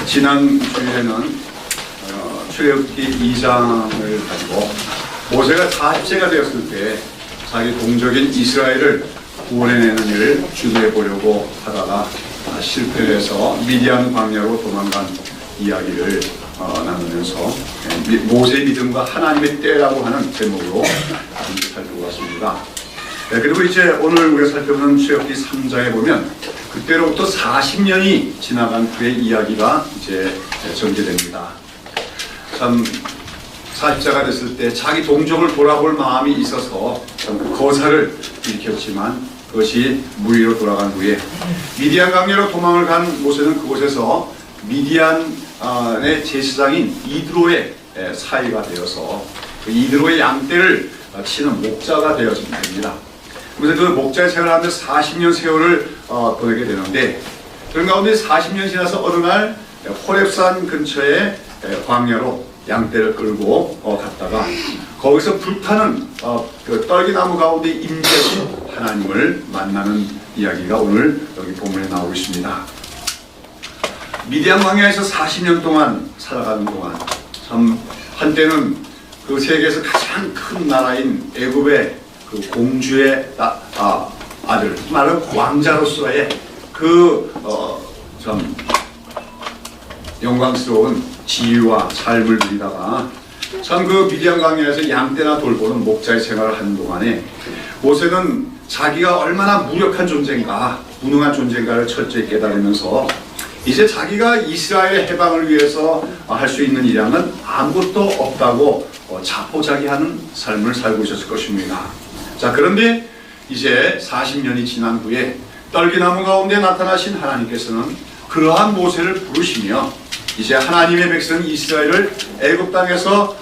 지난 주일에는 출애굽기 2장을 가지고 모세가 40세가 되었을 때 자기 동족인 이스라엘을 구원해내는 일을 주도해 보려고 하다가 실패해서 미디안 광야로 도망간 이야기를 나누면서 모세의 믿음과 하나님의 때라고 하는 제목으로 살펴보았습니다. 그리고 이제 오늘 우리가 살펴보는 출애굽기 3장에 보면 그때로부터 40년이 지나간 후의 이야기가 이제 전개됩니다. 참 40세가 됐을 때 자기 동족을 돌아볼 마음이 있어서 참 거사를 일으켰지만 그것이 무리로 돌아간 후에 미디안 강야로 도망을 간 모세는 그곳에서 미디안의 제사장인 이드로의 사이가 되어서 그 이드로의 양떼를 치는 목자가 되어집니다. 그래서 그 목자의 생활을 하면서 40년 세월을 보내게 되는데 그런 가운데 40년 지나서 어느 날 호렙산 근처의 광야로 양떼를 끌고 갔다가 거기서 불타는 그 떨기나무 가운데 임재하신 하나님을 만나는 이야기가 오늘 여기 본문에 나오고 있습니다. 미디안 광야에서 40년 동안 살아가는 동안 참 한때는 그 세계에서 가장 큰 나라인 애굽의 그 공주의 아들, 말은 왕자로서의 그 참 영광스러운 지위와 삶을 누리다가 참 그 미디안 광야에서 양떼나 돌보는 목자의 생활을 하는 동안에 모세는 자기가 얼마나 무력한 존재인가, 무능한 존재인가를 철저히 깨달으면서 이제 자기가 이스라엘 해방을 위해서 할 수 있는 일량은 아무것도 없다고 자포자기하는 삶을 살고 있었을 것입니다. 자, 그런데 이제 40년이 지난 후에 떨기나무 가운데 나타나신 하나님께서는 그러한 모세를 부르시며 이제 하나님의 백성 이스라엘을 애굽 땅에서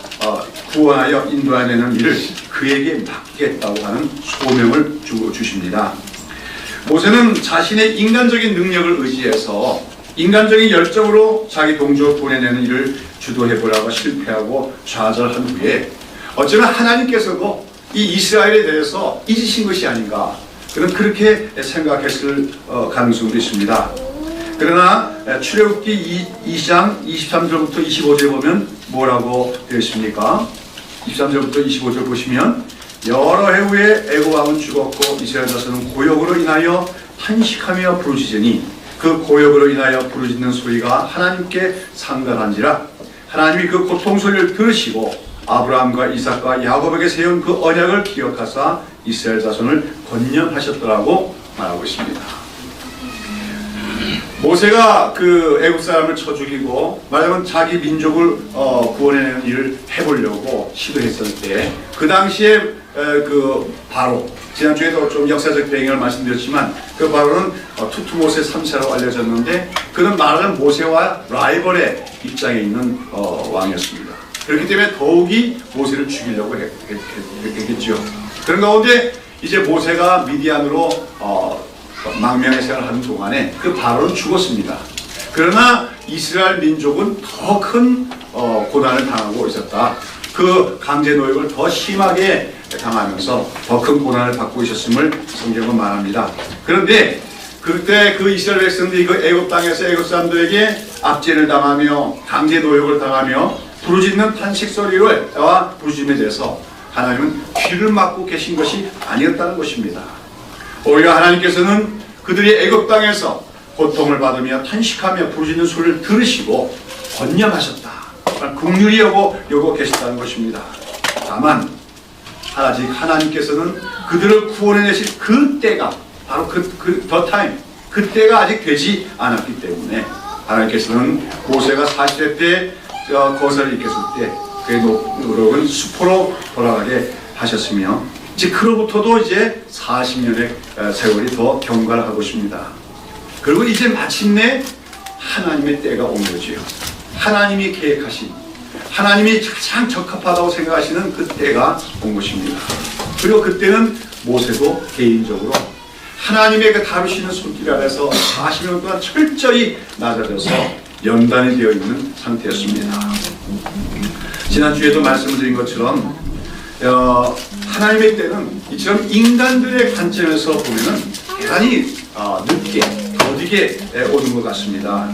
구원하여 인도해내는 일을 그에게 맡기겠다고 하는 소명을 주십니다. 모세는 자신의 인간적인 능력을 의지해서 인간적인 열정으로 자기 동족을 구원해내는 일을 주도해보려고 실패하고 좌절한 후에 어쩌면 하나님께서도 이 이스라엘에 대해서 잊으신 것이 아닌가, 그렇게 생각했을 가능성도 있습니다. 그러나 출애굽기 2장 23절부터 25절 보면 뭐라고 되어 있습니까? 23절부터 25절 보시면 여러 해 후에 애굽 왕은 죽었고 이스라엘 자손은 고역으로 인하여 탄식하며 부르짖으니 그 고역으로 인하여 부르짖는 소리가 하나님께 상달한지라 하나님이 그 고통 소리를 들으시고 아브라함과 이삭과 야곱에게 세운 그 언약을 기억하사 이스라엘 자손을 건념하셨더라고 말하고 있습니다. 모세가 그 애굽 사람을 쳐 죽이고 말하자면 자기 민족을 구원해내는 일을 해보려고 시도했을 때 그 당시에 그 바로 지난주에도 좀 역사적 배경을 말씀드렸지만 그 바로는 투투모세 3세라고 알려졌는데 그는 말하자면 모세와 라이벌의 입장에 있는 왕이었습니다. 그렇기 때문에 더욱이 모세를 죽이려고 했겠죠. 그런 가운데 이제 모세가 미디안으로 망명의 생활을 하는 동안에 그 바로는 죽었습니다. 그러나 이스라엘 민족은 더 큰 고난을 당하고 있었다. 그 강제 노역을 더 심하게 당하면서 더 큰 고난을 받고 있었음을 성경은 말합니다. 그런데 그때 그 이스라엘 백성들이 그 애굽 땅에서 애굽 사람들에게 압제를 당하며 강제 노역을 당하며 부르짖는 탄식 소리와 부르짖음에 대해서 하나님은 귀를 막고 계신 것이 아니었다는 것입니다. 오히려 하나님께서는 그들이 애굽 땅에서 고통을 받으며 탄식하며 부르짖는 소리를 들으시고 권념하셨다. 긍휼히 여고 계셨다는 것입니다. 다만 아직 하나님께서는 그들을 구원해내실 그 때가 바로 더 타임, 그 때가 아직 되지 않았기 때문에 하나님께서는 모세가 40세 때 거사를 일으켰을 때 그의 노력은 수포로 돌아가게 하셨으며 이제 그로부터도 이제 40년의 세월이 더 경과를 하고 있습니다. 그리고 이제 마침내 하나님의 때가 온 거지요. 하나님이 계획하신, 하나님이 가장 적합하다고 생각하시는 그 때가 온 것입니다. 그리고 그때는 모세도 개인적으로 하나님의 그 다루시는 손길 아래서 40년 동안 철저히 낮아져서 연단이 되어 있는 상태였습니다. 지난주에도 말씀을 드린 것처럼 하나님의 때는 이처럼 인간들의 관점에서 보면은 대단히 늦게, 더디게 오는 것 같습니다.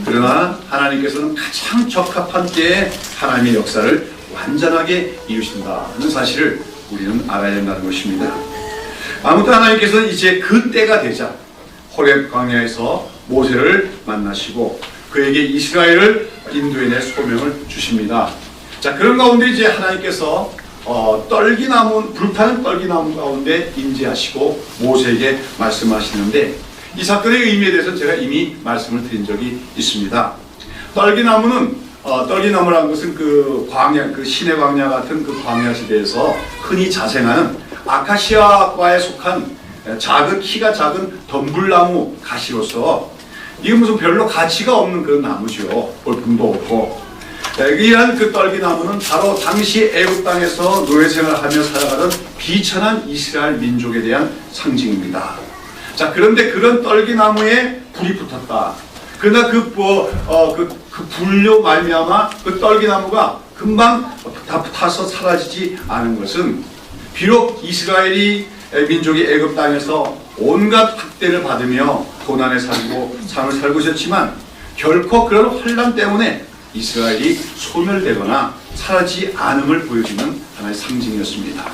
그러나 하나님 하나님께서는 가장 적합한 때에 하나님의 역사를 완전하게 이루신다는 사실을 우리는 알아야 된다는 것입니다. 아무튼 하나님께서는 이제 그 때가 되자 호렙 광야에서 모세를 만나시고 그에게 이스라엘을 인도해낼 소명을 주십니다. 자, 그런 가운데 이제 하나님께서 떨기나무, 불타는 떨기나무 가운데 임재하시고 모세에게 말씀하시는데, 이 사건의 의미에 대해서는 제가 이미 말씀을 드린 적이 있습니다. 떨기나무는 떨기나무라는 것은 그 광야, 그 시내 광야 같은 그 광야 지대에서 흔히 자생하는 아카시아과에 속한 작은, 키가 작은 덤불나무 가시로서, 이건 무슨 별로 가치가 없는 그런 나무죠. 볼품도 없고. 이러한 그 떨기나무는 바로 당시 애굽 땅에서 노예 생활하며 살아가던 비천한 이스라엘 민족에 대한 상징입니다. 자, 그런데 그런 떨기나무에 불이 붙었다. 그러나 그 불로 말미암아 그 떨기나무가 금방 다 타서 사라지지 않은 것은, 비록 이스라엘이 민족이 애굽 땅에서 온갖 학대를 받으며 고난에 살고 삶을 살고 있었지만 결코 그런 환난 때문에 이스라엘이 소멸되거나 사라지지 않음을 보여주는 하나의 상징이었습니다.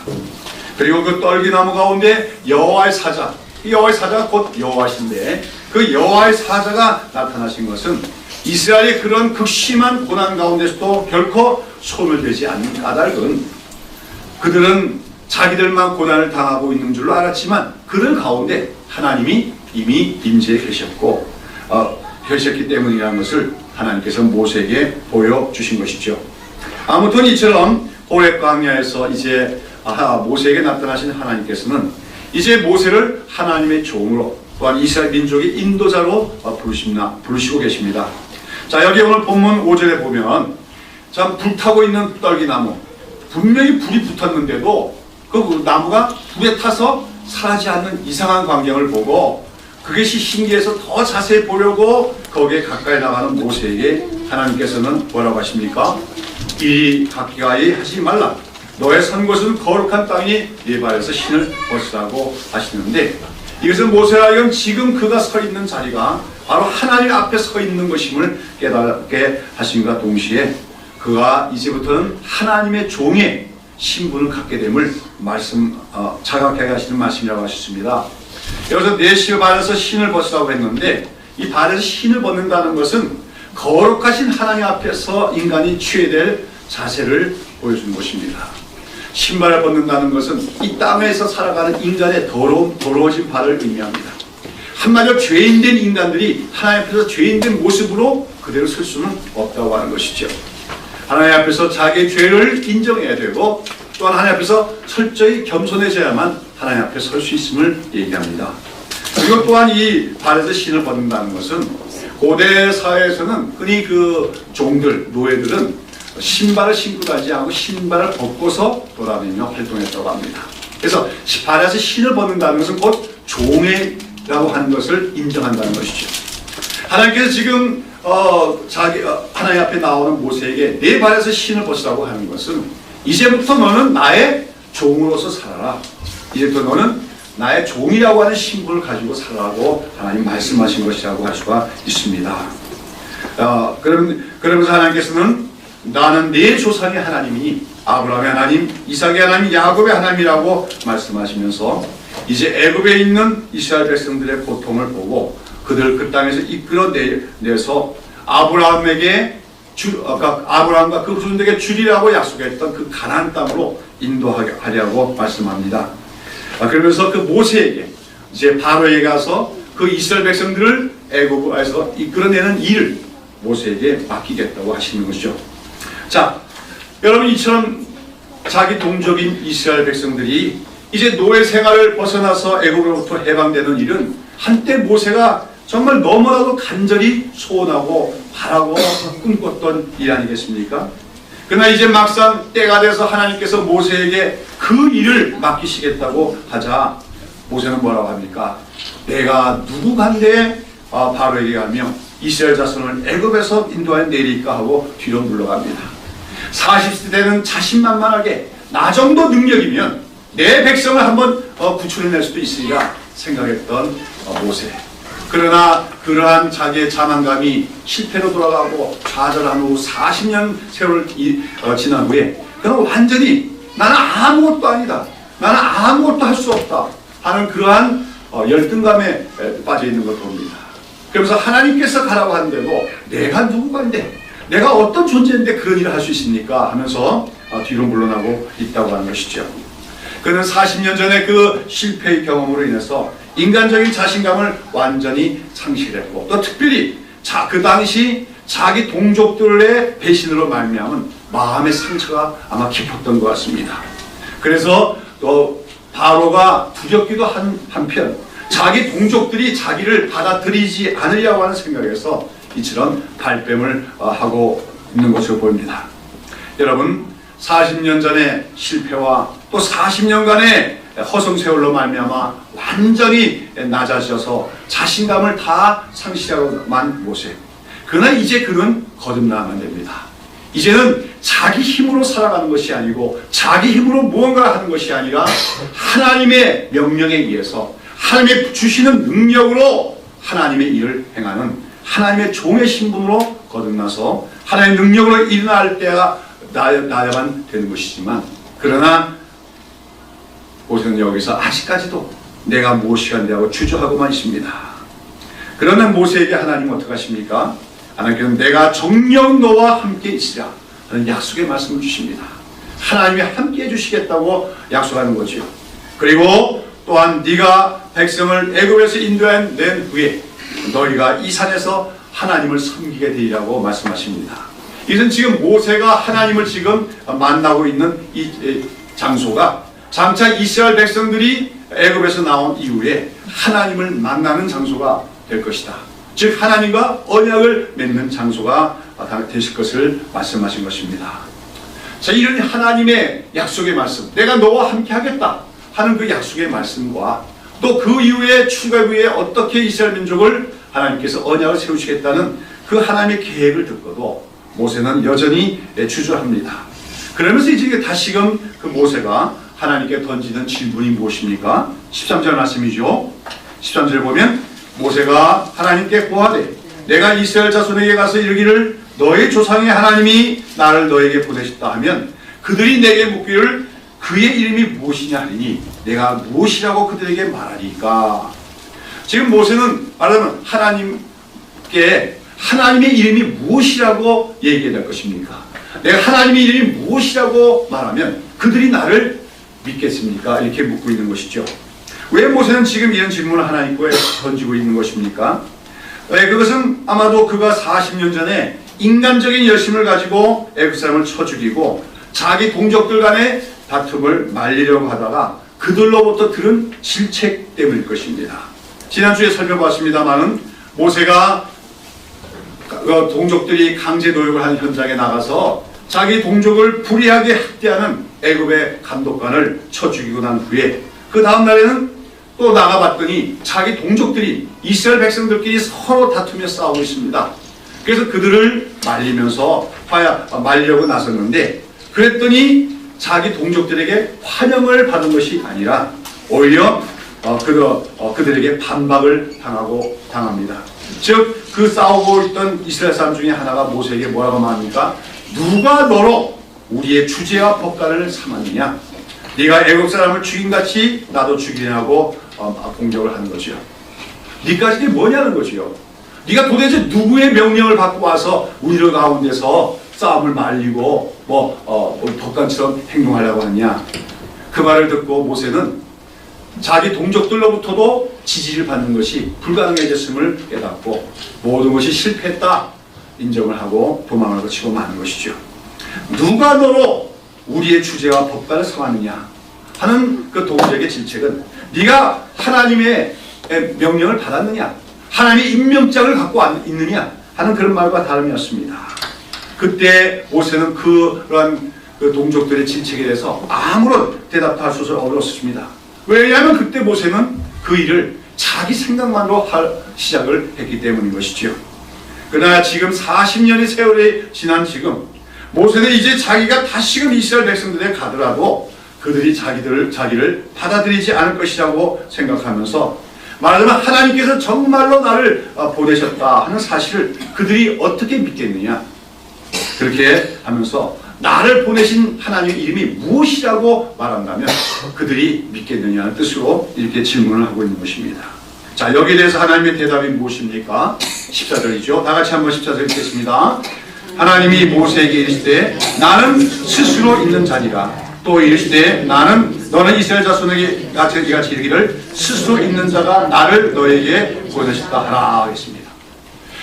그리고 그 떨기나무 가운데 여호와의 사자, 여호와의 사자가 곧 여호와신데, 그 여호와의 사자가 나타나신 것은 이스라엘의 그런 극심한 고난 가운데서도 결코 소멸되지 않는 까닭은, 그들은 자기들만 고난을 당하고 있는 줄로 알았지만 그들 가운데 하나님이 이미 임재해 계셨고 계셨기 때문이라는 것을 하나님께서 모세에게 보여주신 것이죠. 아무튼 이처럼 호렙 광야에서 이제 모세에게 나타나신 하나님께서는 이제 모세를 하나님의 종으로, 또한 이스라엘 민족의 인도자로 부르시고 계십니다. 자, 여기 오늘 본문 5절에 보면 참 불타고 있는 떨기나무, 분명히 불이 붙었는데도 그 나무가 불에 타서 사라지지 않는 이상한 광경을 보고 그것이 신기해서 더 자세히 보려고 거기에 가까이 나가는 모세에게 하나님께서는 뭐라고 하십니까? 이리 가까이 하지 말라. 너의 선 곳은 거룩한 땅이 네 발에서 신을 벗으라고 하시는데, 이것은 모세라 하여금 지금 그가 서 있는 자리가 바로 하나님 앞에 서 있는 것임을 깨닫게 하심과 동시에 그가 이제부터는 하나님의 종의 신분을 갖게 됨을 자각하게 하시는 말씀이라고 하셨습니다. 여기서 내 발에서 신을 벗으라고 했는데, 이 발에서 신을 벗는다는 것은 거룩하신 하나님 앞에서 인간이 취해야 될 자세를 보여주는 것입니다. 신발을 벗는다는 것은 이 땅에서 살아가는 인간의 더러워진 발을 의미합니다. 한마디로 죄인된 인간들이 하나님 앞에서 죄인된 모습으로 그대로 설 수는 없다고 하는 것이죠. 하나님 앞에서 자기의 죄를 인정해야 되고, 또한 하나님 앞에서 철저히 겸손해져야만 하나님 앞에 설 수 있음을 얘기합니다. 그리고 또한 이 발에서 신을 벗는다는 것은 고대 사회에서는 흔히 그 종들, 노예들은 신발을 신고 다니지 않고 신발을 벗고서 돌아다니며 활동했다고 합니다. 그래서 발에서 신을 벗는다는 것은 곧 종이라고 하는 것을 인정한다는 것이죠. 하나님께서 지금 하나님 앞에 나오는 모세에게 내 발에서 신을 벗으라고 하는 것은, 이제부터 너는 나의 종으로서 살아라. 이제부터 너는 나의 종이라고 하는 신분을 가지고 살아라고 하나님 말씀하신 것이라고 할 수가 있습니다. 그러면서 하나님께서는 나는 네 조상의 하나님이니 아브라함의 하나님, 이삭의 하나님, 야곱의 하나님이라고 말씀하시면서 이제 애굽에 있는 이스라엘 백성들의 고통을 보고 그들 그 땅에서 이끌어내서 아브라함과 그 후손들에게 주리라고 약속했던 그 가나안 땅으로 인도하려고 말씀합니다. 그러면서 그 모세에게 이제 바로에 가서 그 이스라엘 백성들을 애굽에서 이끌어내는 일을 모세에게 맡기겠다고 하시는 것이죠. 자, 여러분, 이처럼 자기 동족인 이스라엘 백성들이 이제 노예 생활을 벗어나서 애굽으로부터 해방되는 일은 한때 모세가 정말 너무나도 간절히 소원하고 바라고 꿈꿨던 일 아니겠습니까? 그러나 이제 막상 때가 돼서 하나님께서 모세에게 그 일을 맡기시겠다고 하자 모세는 뭐라고 합니까? 내가 누구간데 바로에게 가며 이스라엘 자손을 애굽에서 인도하여 내릴까 하고 뒤로 물러갑니다. 40세 되는 자신만만하게 나 정도 능력이면 내 백성을 한번 구출해낼 수도 있으리라 생각했던 모세. 그러나 그러한 자기의 자만감이 실패로 돌아가고 좌절한 후 40년 세월을 지난 후에 그는 완전히 나는 아무것도 아니다, 나는 아무것도 할 수 없다 하는 그러한 열등감에 빠져 있는 걸 봅니다. 그러면서 하나님께서 가라고 하는데도 내가 누구간데, 내가 어떤 존재인데 그런 일을 할 수 있습니까 하면서 뒤로 물러나고 있다고 하는 것이죠. 그는 40년 전에 그 실패의 경험으로 인해서 인간적인 자신감을 완전히 상실했고, 또 특별히 그 당시 자기 동족들의 배신으로 말미암은 마음의 상처가 아마 깊었던 것 같습니다. 그래서 또 바로가 두렵기도 한편 자기 동족들이 자기를 받아들이지 않으려고 하는 생각에서 이처럼 발뺌을 하고 있는 것으로 보입니다. 여러분, 40년 전의 실패와 또 40년간의 허송세월로 말미암아 완전히 낮아져서 자신감을 다 상실하고 만 모세. 그러나 이제 그는 거듭나면 됩니다. 이제는 자기 힘으로 살아가는 것이 아니고 자기 힘으로 무언가를 하는 것이 아니라 하나님의 명령에 의해서 하나님의 주시는 능력으로 하나님의 일을 행하는 하나님의 종의 신분으로 거듭나서 하나님의 능력으로 일어날 때가 나야만 되는 것이지만, 그러나 모세는 여기서 아직까지도 내가 무엇이 한다고 주저하고만 있습니다. 그러나 모세에게 하나님은 어떻게 하십니까? 하나님께서는 내가 정녕 너와 함께 있으라 하는 약속의 말씀을 주십니다. 하나님이 함께 해주시겠다고 약속하는 거죠. 그리고 또한 네가 백성을 애굽에서 인도해낸 후에 너희가 이 산에서 하나님을 섬기게 되리라고 말씀하십니다. 이것은 지금 모세가 하나님을 지금 만나고 있는 이 장소가 장차 이스라엘 백성들이 애굽에서 나온 이후에 하나님을 만나는 장소가 될 것이다. 즉 하나님과 언약을 맺는 장소가 되실 것을 말씀하신 것입니다. 자, 이런 하나님의 약속의 말씀, 내가 너와 함께 하겠다 하는 그 약속의 말씀과 또 그 이후에 출애굽 후에 어떻게 이스라엘 민족을 하나님께서 언약을 세우시겠다는 그 하나님의 계획을 듣고도 모세는 여전히 주저합니다. 그러면서 이제 다시금 그 모세가 하나님께 던지는 질문이 무엇입니까? 13절 말씀이죠. 13절 보면 모세가 하나님께 고하되 내가 이스라엘 자손에게 가서 이르기를 너의 조상의 하나님이 나를 너에게 보내셨다 하면 그들이 내게 묻기를 그의 이름이 무엇이냐 하리니 내가 무엇이라고 그들에게 말하리까? 지금 모세는 말하자면 하나님께 하나님의 이름이 무엇이라고 얘기해야 될 것입니까? 내가 하나님의 이름이 무엇이라고 말하면 그들이 나를 믿겠습니까? 이렇게 묻고 있는 것이죠. 왜 모세는 지금 이런 질문을 하나님께 던지고 있는 것입니까? 그것은 아마도 그가 40년 전에 인간적인 열심을 가지고 애굽 사람을 쳐 죽이고 자기 동족들 간의 다툼을 말리려고 하다가 그들로부터 들은 질책 때문일 것입니다. 지난주에 살펴봤습니다마는 모세가 동족들이 강제 노역을 하는 현장에 나가서 자기 동족을 불의하게 학대하는 애굽의 감독관을 쳐 죽이고 난 후에 그 다음 날에는 또 나가봤더니 자기 동족들이 이스라엘 백성들끼리 서로 다투며 싸우고 있습니다. 그래서 그들을 말리면서 말리려고 나섰는데 그랬더니 자기 동족들에게 환영을 받은 것이 아니라 오히려 그들에게 반박을 당합니다. 즉 그 싸우고 있던 이스라엘 사람 중에 하나가 모세에게 뭐라고 말합니까? 누가 너로 우리의 주제와 법관을 삼았느냐? 네가 애굽 사람을 죽인같이 나도 죽이냐고 공격을 하는 거죠. 네까지 뭐냐는 거죠. 네가 도대체 누구의 명령을 받고 와서 우리를 가운데서 싸움을 말리고 법관처럼 행동하려고 하느냐? 그 말을 듣고 모세는 자기 동족들로부터도 지지를 받는 것이 불가능해졌음을 깨닫고 모든 것이 실패했다 인정을 하고 도망을 거치고 마는 것이죠. 누가 너로 우리의 주제와 법관을 삼았느냐 하는 그 동족의 질책은 네가 하나님의 명령을 받았느냐, 하나님의 임명장을 갖고 있느냐 하는 그런 말과 다름이었습니다. 그때 모세는 그러한 그 동족들의 질책에 대해서 아무런 대답할 수 없었습니다. 왜냐하면 그때 모세는 그 일을 자기 생각만으로 시작을 했기 때문인 것이죠. 그러나 지금 40년의 세월이 지난 지금 모세는 이제 자기가 다시금 이스라엘 백성들에 가더라도 그들이 자기를 받아들이지 않을 것이라고 생각하면서 말하자면 하나님께서 정말로 나를 보내셨다 하는 사실을 그들이 어떻게 믿겠느냐. 그렇게 하면서 나를 보내신 하나님의 이름이 무엇이라고 말한다면 그들이 믿겠느냐는 뜻으로 이렇게 질문을 하고 있는 것입니다. 자, 여기에 대해서 하나님의 대답이 무엇입니까? 14절이죠. 다 같이 한번 14절 읽겠습니다. 하나님이 모세에게 이르시되 나는 스스로 있는 자니라. 또 이르시되 너는 이스라엘 자손에게 이같이 이르기를 스스로 있는 자가 나를 너에게 보내셨다 하라 하겠습니다.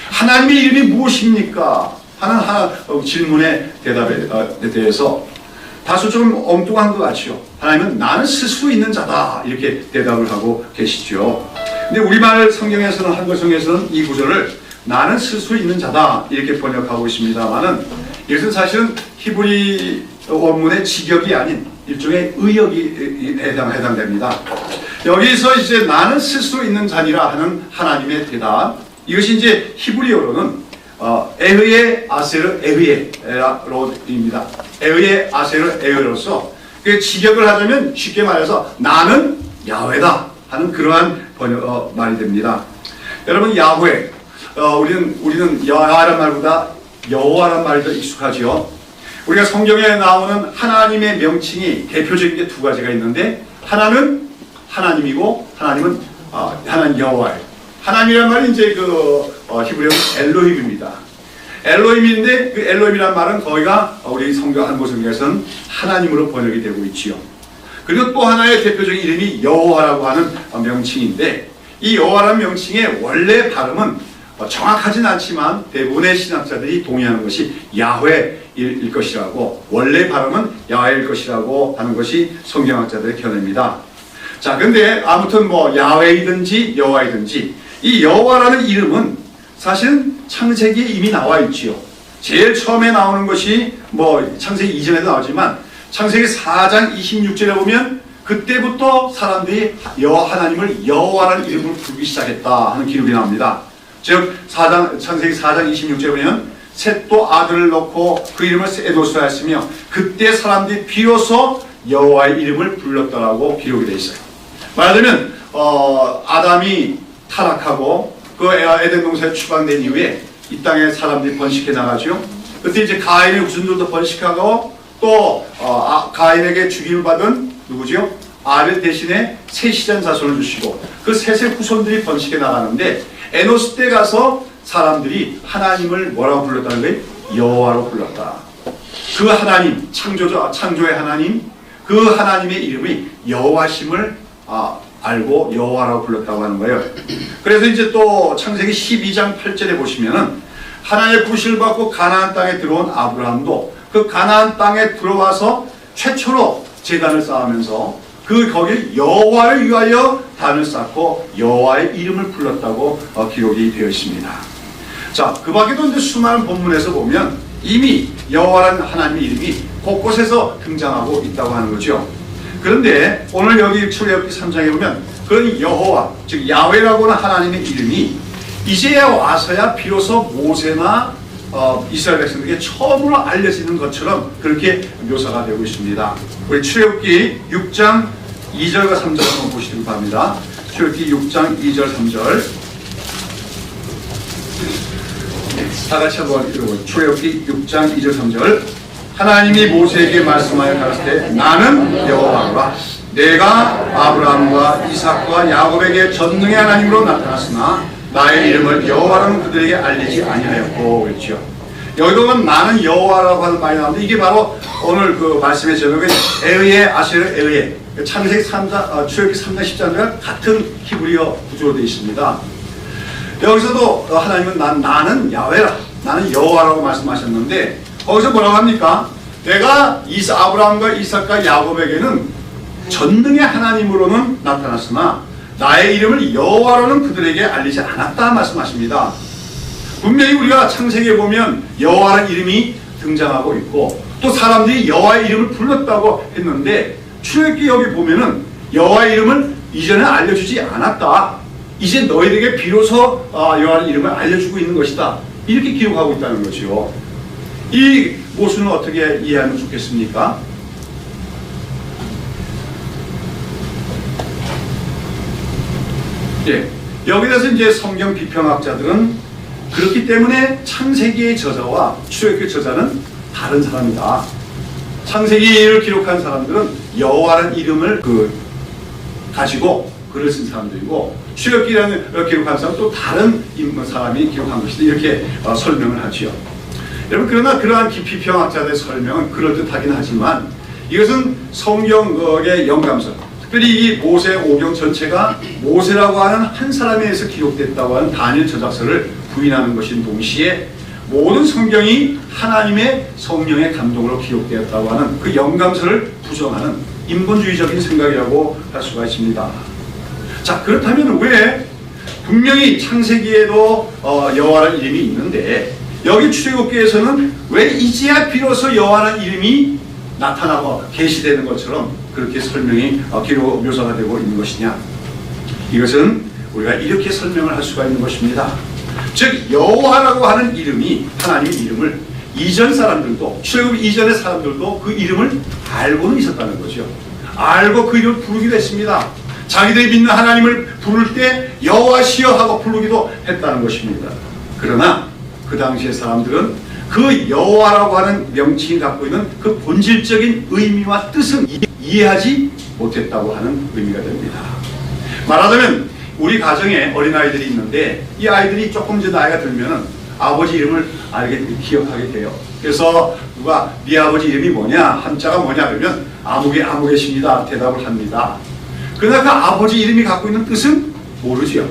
하나님의 이름이 무엇입니까? 하는 질문의 대답에 대해서 다소 좀 엉뚱한 것 같죠. 하나님은 나는 스스로 있는 자다 이렇게 대답을 하고 계시죠. 근데 우리말 성경에서는, 한글 성경에서는 이 구절을 나는 스스로 있는 자다 이렇게 번역하고 있습니다만은 이것은 사실은 히브리 원문의 직역이 아닌 일종의 의역이 해당됩니다. 여기서 이제 나는 스스로 있는 자니라 하는 하나님의 대답, 이것이 이제 히브리어로는 에흐예 아세르 에흐예로입니다. 에흐예 아세르 에흐로서 그 직역을 하자면 쉽게 말해서 나는 야훼다 하는 그러한 말이 됩니다. 여러분, 야훼, 우리는 여호와란 말보다 여호와란 말이 더 익숙하지요. 우리가 성경에 나오는 하나님의 명칭이 대표적인 게 두 가지가 있는데, 하나는 하나님이고 하나님은 하나님 여호와예요. 하나님이란 말이 이제 히브리어 엘로힘입니다. 엘로힘인데 그 엘로힘이란 말은 거기가 우리 성경 한 곳에서는 하나님으로 번역이 되고 있지요. 그리고 또 하나의 대표적인 이름이 여호와라고 하는 명칭인데, 이 여호와라는 명칭의 원래 발음은 정확하진 않지만 대부분의 신학자들이 동의하는 것이 야훼일 것이라고, 원래 발음은 야훼일 것이라고 하는 것이 성경학자들의 견해입니다. 자, 근데 아무튼 야훼이든지 여호와이든지 이 여호와라는 이름은 사실은 창세기에 이미 나와 있지요. 제일 처음에 나오는 것이 창세기 이전에도 나오지만 창세기 4장 26절에 보면 그때부터 사람들이 하나님을 여호와라는 이름으로 부르기 시작했다 하는 기록이 나옵니다. 즉 창세기 4장 26절에 보면 셋도 아들을 낳고 그 이름을 에노스라 했으며 그때 사람들이 비로소 여호와의 이름을 불렀다라고 기록이 되어 있어요. 말하자면 아담이 타락하고 그 에덴 동산에 추방된 이후에 이 땅에 사람들이 번식해 나가죠. 그때 이제 가인의 후손들도 번식하고 또 가인에게 죽임을 받은 누구죠? 아벨 대신에 셋이란 자손을 주시고 그 셋의 후손들이 번식해 나가는데, 에노스 때 가서 사람들이 하나님을 뭐라고 불렀다는 거예요? 여호와로 불렀다. 그 하나님, 창조의 하나님, 그 하나님의 이름이 여호와심을 알고 여호와라고 불렀다고 하는 거예요. 그래서 이제 또 창세기 12장 8절에 보시면은 하나님의 부르심을 받고 가나안 땅에 들어온 아브라함도 그 가나안 땅에 들어와서 최초로 제단을 쌓으면서 거기에 여호와를 위하여 단을 쌓고 여호와의 이름을 불렀다고 기록이 되어 있습니다. 자, 그 밖에도 이제 수많은 본문에서 보면 이미 여호와라는 하나님의 이름이 곳곳에서 등장하고 있다고 하는 거죠. 그런데 오늘 여기 출애굽기 3장에 보면 그런 여호와, 즉 야훼라고 하는 하나님의 이름이 이제야 와서야 비로소 모세나 이스라엘 백성들에게 처음으로 알려지는 것처럼 그렇게 묘사가 되고 있습니다. 우리 출애굽기 6장 2절과 3절 한번 보시기 바랍니다. 출애굽기 6장 2절 3절 다 같이 한번 읽어보죠. 출애굽기 6장 2절 3절 하나님이 모세에게 말씀하여 가라사대 나는 여호와라 내가 아브라함과 이삭과 야곱에게 전능의 하나님으로 나타났으나 나의 이름을 여호와라는 그들에게 알리지 아니하였고 그랬죠. 여기도 보면 나는 여호와라고 하는 말이 나오는데 이게 바로 오늘 그 말씀의 제목은 에흐예 아세르 에흐예, 창세기 3장, 출애굽기 3장 10장과 같은 히브리어 구조로 되어 있습니다. 여기서도 하나님은 나는 야훼라, 나는 여호와라고 말씀하셨는데 거기서 뭐라고 합니까? 내가 아브라함과 이삭과 야곱에게는 전능의 하나님으로는 나타났으나 나의 이름을 여호와로는 그들에게 알리지 않았다 말씀하십니다. 분명히 우리가 창세기에 보면 여호와라는 이름이 등장하고 있고 또 사람들이 여호와의 이름을 불렀다고 했는데 출애굽기 여기 보면은 여호와의 이름을 이전에 알려주지 않았다. 이제 너희에게 비로소 여호와의 이름을 알려주고 있는 것이다. 이렇게 기록하고 있다는 거죠. 이 모순을 어떻게 이해하면 좋겠습니까? 예. 여기 대해서 이제 성경 비평학자들은 그렇기 때문에 창세기의 저자와 출애굽기 저자는 다른 사람이다. 창세기를 기록한 사람들은 여호와라는 이름을 가지고 글을 쓴 사람들이고, 출애굽기를 기록한 사람은 또 다른 사람이 기록한 것이다. 이렇게 설명을 하지요. 여러분, 그러나 그러한 비평학자들의 설명은 그럴듯하긴 하지만 이것은 성경의 영감서, 특별히 이 모세 오경 전체가 모세라고 하는 한 사람에 의해서 기록됐다고 하는 다니엘 저작서를 부인하는 것인 동시에 모든 성경이 하나님의 성령의 감동으로 기록되었다고 하는 그 영감서를 부정하는 인본주의적인 생각이라고 할 수가 있습니다. 자, 그렇다면 왜 분명히 창세기에도 여호와라는 이름이 있는데 여기 출애굽기에서는 왜 이제야 비로소 여호와라는 이름이 나타나고 계시되는 것처럼 그렇게 설명이 묘사가 되고 있는 것이냐? 이것은 우리가 이렇게 설명을 할 수가 있는 것입니다. 즉 여호와라고 하는 이름이, 하나님의 이름을 이전 사람들도, 출애굽 이전의 사람들도 그 이름을 알고는 있었다는 거죠. 알고 그 이름을 부르기도 했습니다. 자기들이 믿는 하나님을 부를 때 여호와시여 하고 부르기도 했다는 것입니다. 그러나 그 당시의 사람들은 그 여호와라고 하는 명칭이 갖고 있는 그 본질적인 의미와 뜻은 이해하지 못했다고 하는 의미가 됩니다. 말하자면 우리 가정에 어린아이들이 있는데 이 아이들이 조금 이제 나이가 들면은 아버지 이름을 기억하게 돼요. 그래서 누가 네 아버지 이름이 뭐냐, 한자가 뭐냐 그러면 아무개십니다 대답을 합니다. 그러나 그 아버지 이름이 갖고 있는 뜻은 모르죠.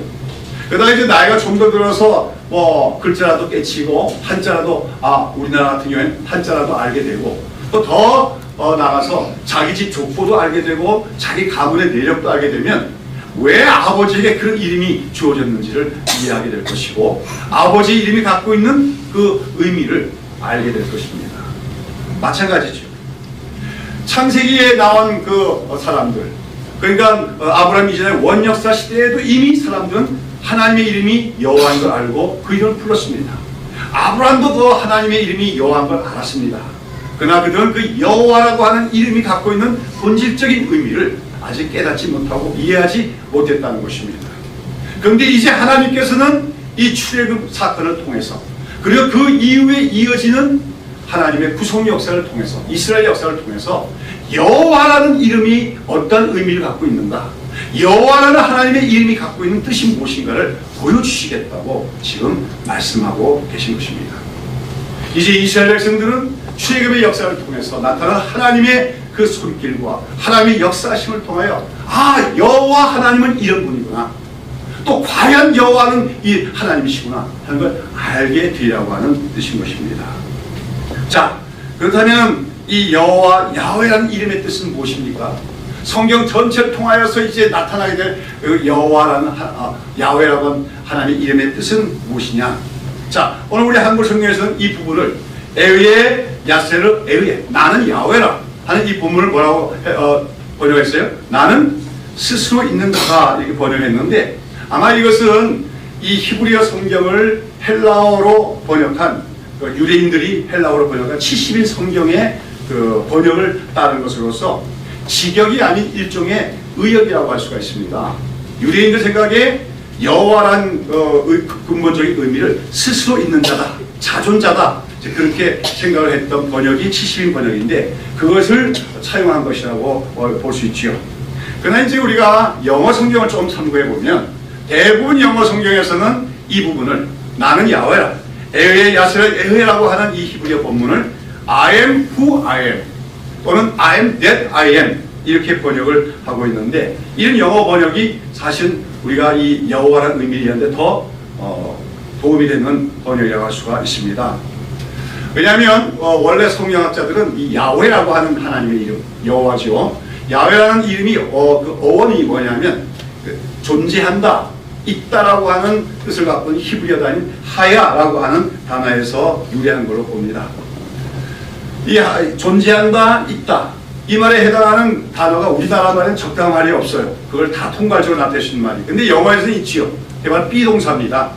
그러다가 이제 나이가 좀 더 들어서 뭐 글자라도 깨치고 한자라도 우리나라 같은 경우에는 한자라도 알게 되고 또 더 나가서 자기 집 족보도 알게 되고 자기 가문의 내력도 알게 되면 왜 아버지에게 그런 이름이 주어졌는지를 이해하게 될 것이고 아버지 이름이 갖고 있는 그 의미를 알게 될 것입니다. 마찬가지죠. 창세기에 나온 그 사람들, 그러니까 아브라함 이전의 원역사 시대에도 이미 사람들은 하나님의 이름이 여호와인 걸 알고 그 이름을 불렀습니다. 아브라함도 그 하나님의 이름이 여호와인 걸 알았습니다. 그러나 그들은 그 여호와라고 하는 이름이 갖고 있는 본질적인 의미를 아직 깨닫지 못하고 이해하지 못했다는 것입니다. 그런데 이제 하나님께서는 이 출애굽 사건을 통해서 그리고 그 이후에 이어지는 하나님의 구속 역사를 통해서 이스라엘 역사를 통해서 여호와라는 이름이 어떤 의미를 갖고 있는가, 여호와라는 하나님의 이름이 갖고 있는 뜻이 무엇인가를 보여주시겠다고 지금 말씀하고 계신 것입니다. 이제 이스라엘 백성들은 출애굽의 역사를 통해서 나타난 하나님의 그 손길과 하나님의 역사심을 통하여 여호와 하나님은 이런 분이구나, 또 과연 여호와는 이 하나님이시구나 하는 걸 알게 되라고 하는 뜻인 것입니다. 자, 그렇다면 이 여호와, 야훼라는 이름의 뜻은 무엇입니까? 성경 전체를 통하여서 이제 나타나게 될 여호와라는 야훼라고 하는 하나님의 이름의 뜻은 무엇이냐? 자, 오늘 우리 한글 성경에서는 이 부분을 에흐예 야세르 에흐예, 나는 야훼라 하는 이 부분을 뭐라고 번역했어요? 나는 스스로 있는 자다, 이렇게 번역했는데 아마 이것은 이 히브리어 성경을 헬라어로 번역한 유대인들이 헬라어로 번역한 70인 성경의 그 번역을 따른 것으로서 직역이 아닌 일종의 의역이라고 할 수가 있습니다. 유대인들 생각에 여호와란 근본적인 의미를 스스로 있는 자다, 자존자다, 그렇게 생각을 했던 번역이 70인 번역인데 그것을 차용한 것이라고 볼 수 있지요. 그러나 이제 우리가 영어 성경을 좀 참고해 보면 대부분 영어 성경에서는 이 부분을 나는 야훼라, 에흐예 야세르 에흐예라고 하는 이 히브리어 본문을 I am who I am 또는 I am that I am 이렇게 번역을 하고 있는데 이런 영어 번역이 사실 우리가 이 여호와라는 의미를 이해하는데 더 도움이 되는 번역이라고 할 수가 있습니다. 왜냐하면 원래 성경학자들은 이 야훼라고 하는 하나님의 이름, 여호와죠. 야훼라는 이름이 그 어원이 뭐냐면 존재한다, 있다라고 하는 뜻을 갖고 있는 히브리어 단어인 하야라고 하는 단어에서 유래한 걸로 봅니다. 이 존재한다, 있다, 이 말에 해당하는 단어가 우리나라 말에는 적당한 말이 없어요. 그걸 다 통괄적으로 나타낼 수 있는 말이. 근데 영어에서는 있지요. 그게 비동사입니다.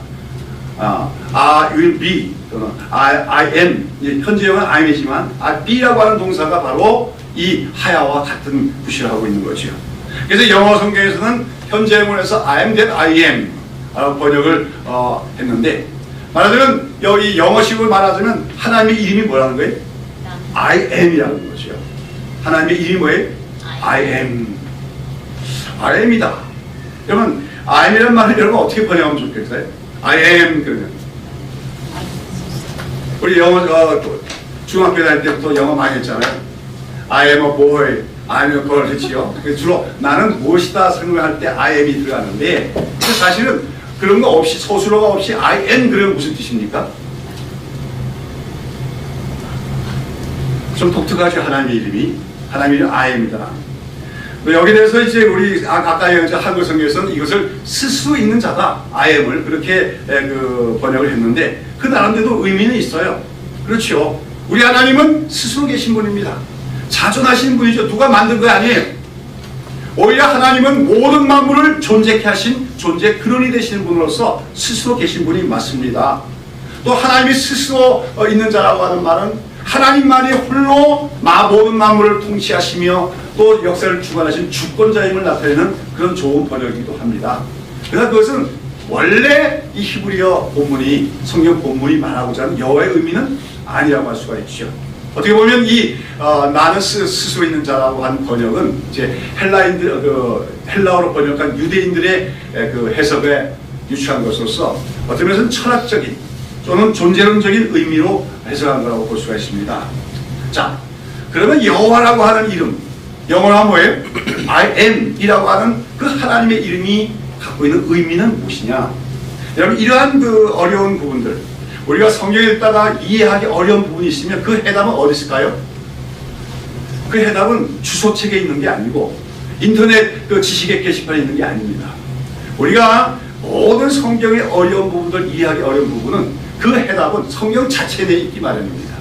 I will be 또는 I am, 현재 영어는 I am이지만 be라고 하는 동사가 바로 이 하야와 같은 구실을 하고 있는 거죠. 그래서 영어 성경에서는 현재문에서 I am that I am 번역을 했는데, 말하자면 여기 영어식으로 말하자면 하나님의 이름이 뭐라는 거예요? I am이라는 거죠. 하나님의 이름이 뭐예요? I am. I am이다. 여러분, I am이라는 말을 여러분 어떻게 번역하면 좋겠어요? I am 그러면. 우리 영어 중학교 다닐 때부터 영어 많이 했잖아요. I am a boy, I am a girl 했지요. 주로 나는 무엇이다 설명할 때 I am이 들어가는데, 사실은 그런 거 없이, 서술어가 없이 I am 그러면 무슨 뜻입니까? 좀 독특하죠. 하나님의 이름이. 하나님의 이름 I am이다. 여기에 대해서 이제 우리 아까 한글 성경에서는 이것을 쓸 수 있는 자다, I am을 그렇게 번역을 했는데, 그 나름대로 의미는 있어요. 그렇죠. 우리 하나님은 스스로 계신 분입니다. 자존하신 분이죠. 누가 만든 거 아니에요. 오히려 하나님은 모든 만물을 존재케 하신 존재 근원이 되시는 분으로서 스스로 계신 분이 맞습니다. 또 하나님이 스스로 있는 자라고 하는 말은 하나님만이 홀로 모든 만물을 통치하시며 또 역사를 주관하신 주권자임을 나타내는 그런 좋은 번역이기도 합니다. 그러나 그것은 원래 이 히브리어 본문이, 성경 본문이 말하고자 하는 여호와의 의미는 아니라고 할 수가 있죠. 어떻게 보면 이 나는 스스로 있는 자라고 한 번역은 이제 헬라어로 번역한 유대인들의 그 해석에 유추한 것으로서 어떤 면에서는 철학적인 또는 존재론적인 의미로 해석한 거라고 볼 수가 있습니다. 자, 그러면 여호와라고 하는 이름, 영어로 뭐예요? I am 이라고 하는 그 하나님의 이름이 갖고 있는 의미는 무엇이냐? 여러분, 이러한 그 어려운 부분들, 우리가 성경 읽다가 이해하기 어려운 부분이 있으면 그 해답은 어디 있을까요? 그 해답은 주소책에 있는 게 아니고 인터넷 그 지식의 게시판에 있는 게 아닙니다. 우리가 모든 성경의 어려운 부분들, 이해하기 어려운 부분은 그 해답은 성경 자체 내에 있기 마련입니다.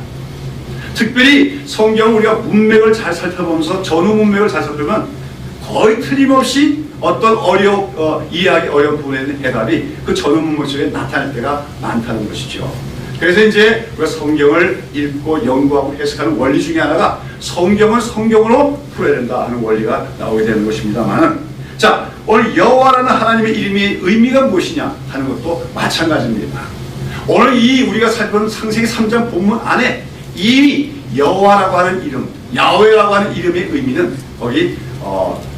특별히 성경 우리가 문맥을 잘 살펴보면서 전후 문맥을 잘 살펴보면 거의 틀림없이 어떤 이해하기 어려운 부분에 있는 해답이 그 전후 문맥 속에 나타날 때가 많다는 것이죠. 그래서 이제 우리가 성경을 읽고 연구하고 해석하는 원리 중에 하나가 성경은 성경으로 풀어야 된다 하는 원리가 나오게 되는 것입니다만, 자, 오늘 여호와라는 하나님의 이름의 의미가 무엇이냐 하는 것도 마찬가지입니다. 오늘 이 우리가 살펴본 창세기 3장 본문 안에 이 여호와라고 하는 이름, 야훼라고 하는 이름의 의미는 거기